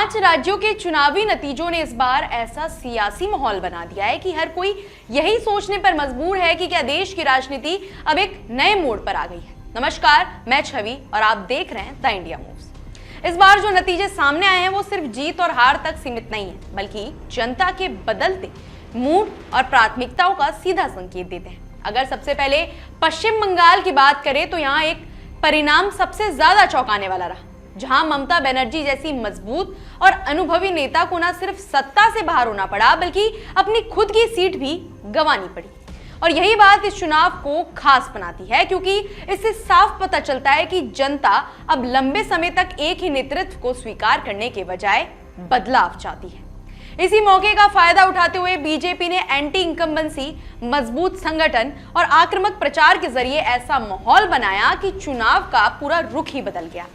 5 राज्यों के चुनावी नतीजों ने इस बार ऐसा सियासी माहौल बना दिया है कि हर कोई यही सोचने पर मजबूर है कि क्या देश की राजनीति अब एक नए मोड़ पर आ गई है। नमस्कार, मैं छवि और आप देख रहे हैं द इंडिया मूव्स। इस बार जो नतीजे सामने आए हैं वो सिर्फ जीत और हार तक सीमित नहीं है, बल्कि जनता के बदलते मूड और प्राथमिकताओं का सीधा संकेत देते हैं। अगर सबसे पहले पश्चिम बंगाल की बात करें तो यहाँ एक परिणाम सबसे ज्यादा चौंकाने वाला रहा, जहां ममता बनर्जी जैसी मजबूत और अनुभवी नेता को न सिर्फ सत्ता से बाहर होना पड़ा, बल्कि अपनी खुद की सीट भी गंवानी पड़ी। और यही बात इस चुनाव को खास बनाती है, क्योंकि इससे साफ पता चलता है कि जनता अब लंबे समय तक एक ही नेतृत्व को स्वीकार करने के बजाय बदलाव चाहती है। इसी मौके का फायदा उठाते हुए बीजेपी ने एंटी इनकम्बेंसी, मजबूत संगठन और आक्रामक प्रचार के जरिए ऐसा माहौल बनाया कि चुनाव का पूरा रुख ही बदल गया।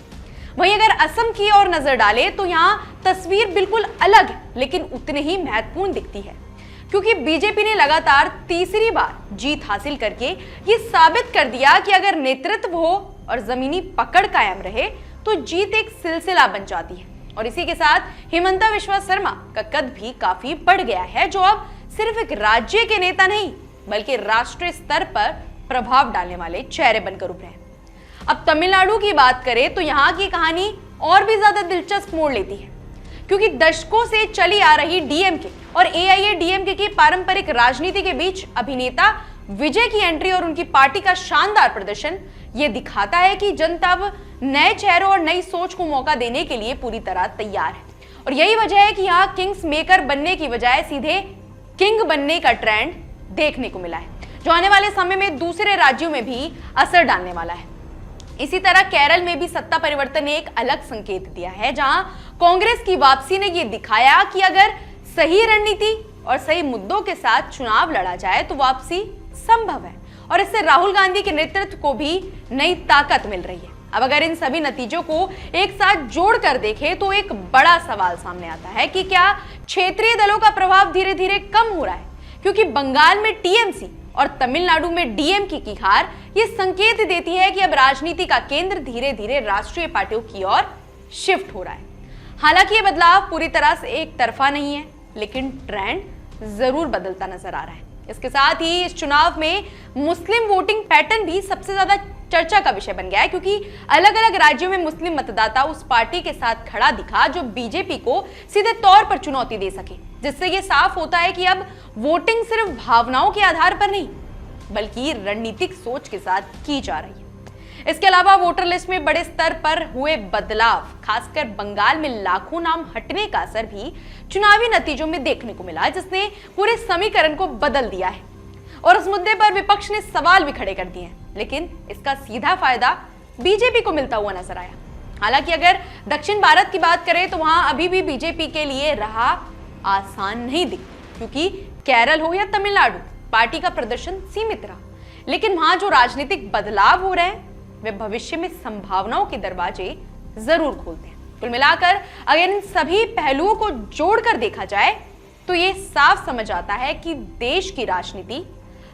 वहीं अगर असम की ओर नजर डाले तो यहाँ तस्वीर बिल्कुल अलग है, लेकिन उतनी ही महत्वपूर्ण दिखती है, क्योंकि बीजेपी ने लगातार तीसरी बार जीत हासिल करके ये साबित कर दिया कि अगर नेतृत्व हो और जमीनी पकड़ कायम रहे तो जीत एक सिलसिला बन जाती है। और इसी के साथ हिमंता बिस्वा शर्मा का कद भी काफी बढ़ गया है, जो अब सिर्फ एक राज्य के नेता नहीं बल्कि राष्ट्रीय स्तर पर प्रभाव डालने वाले चेहरे बनकर उभरे हैं। अब तमिलनाडु की बात करें तो यहाँ की कहानी और भी ज्यादा दिलचस्प मोड़ लेती है, क्योंकि दशकों से चली आ रही डीएमके और एआईएडीएमके की पारंपरिक राजनीति के बीच अभिनेता विजय की एंट्री और उनकी पार्टी का शानदार प्रदर्शन ये दिखाता है कि जनता अब नए चेहरों और नई सोच को मौका देने के लिए पूरी तरह तैयार है। और यही वजह है कि यहाँ किंग्स मेकर बनने की बजाय सीधे किंग बनने का ट्रेंड देखने को मिला है, जो आने वाले समय में दूसरे राज्यों में भी असर डालने वाला है। इसी तरह केरल में भी सत्ता परिवर्तन ने एक अलग संकेत दिया है, जहां कांग्रेस की वापसी ने यह दिखाया कि अगर सही रणनीति और सही मुद्दों के साथ चुनाव लड़ा जाए तो वापसी संभव है, और इससे राहुल गांधी के नेतृत्व को भी नई ताकत मिल रही है। अब अगर इन सभी नतीजों को एक साथ जोड़कर देखें तो एक बड़ा सवाल सामने आता है कि क्या क्षेत्रीय दलों का प्रभाव धीरे धीरे कम हो रहा है, क्योंकि बंगाल में टीएमसी और तमिलनाडु में डीएमके की हार ये संकेत देती है कि अब राजनीति का केंद्र धीरे धीरे राष्ट्रीय पार्टियों की ओर शिफ्ट हो रहा है। हालांकि ये बदलाव पूरी तरह से एक तरफा नहीं है, लेकिन ट्रेंड जरूर बदलता नजर आ रहा है। इसके साथ ही इस चुनाव में मुस्लिम वोटिंग पैटर्न भी सबसे ज्यादा चर्चा का विषय बन गया है, क्योंकि अलग अलग राज्यों में मुस्लिम मतदाता उस पार्टी के साथ खड़ा दिखा जो बीजेपी को सीधे तौर पर चुनौती दे सके, जिससे यह साफ होता है कि अब वोटिंग सिर्फ भावनाओं के आधार पर नहीं बल्कि रणनीतिक सोच के साथ की जा रही है। इसके अलावा वोटर लिस्ट में बड़े स्तर पर हुए बदलाव, खासकर बंगाल में लाखों नाम हटने का असर भी चुनावी नतीजों में देखने को मिला, जिसने पूरे समीकरण को बदल दिया है। और उस मुद्दे पर विपक्ष ने सवाल भी खड़े कर दिए हैं, लेकिन इसका सीधा फायदा बीजेपी को मिलता हुआ नजर आया। हालांकि अगर दक्षिण भारत की बात करें तो वहां अभी भी बीजेपी के लिए राह आसान नहीं दिखती, क्योंकि केरल हो या तमिलनाडु, पार्टी का प्रदर्शन सीमित रहा, लेकिन वहां जो राजनीतिक बदलाव हो रहे हैं वे भविष्य में संभावनाओं के दरवाजे जरूर खोलते हैं। कुल मिलाकर अगर इन सभी पहलुओं को जोड़कर देखा जाए तो ये साफ समझ आता है कि देश की राजनीति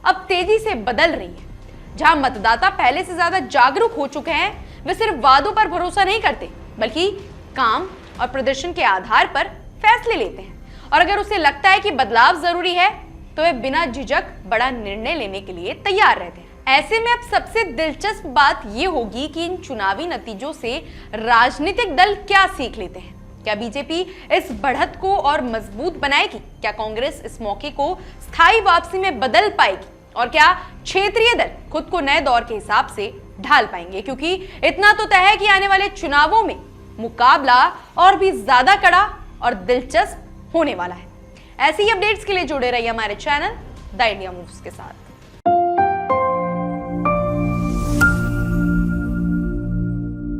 अब तेजी से बदल रही है। जहां मतदाता पहले से ज्यादा जागरूक हो चुके हैं, वे सिर्फ वादों पर भरोसा नहीं करते बल्कि काम और प्रदर्शन के आधार पर फैसले लेते हैं। और अगर उसे लगता है कि बदलाव जरूरी है तो वे बिना झिझक बड़ा निर्णय लेने के लिए तैयार रहते हैं। ऐसे में अब सबसे दिलचस्प बात यह होगी कि इन चुनावी नतीजों से राजनीतिक दल क्या सीख लेते हैं। क्या बीजेपी इस बढ़त को और मजबूत बनाएगी? क्या कांग्रेस इस मौके को स्थायी वापसी में बदल पाएगी? और क्या क्षेत्रीय दल खुद को नए दौर के हिसाब से ढाल पाएंगे? क्योंकि इतना तो तय है कि आने वाले चुनावों में मुकाबला और भी ज्यादा कड़ा और दिलचस्प होने वाला है। ऐसी ही अपडेट्स के लिए जुड़े रहिए हमारे चैनल द इंडिया मूव्स के साथ।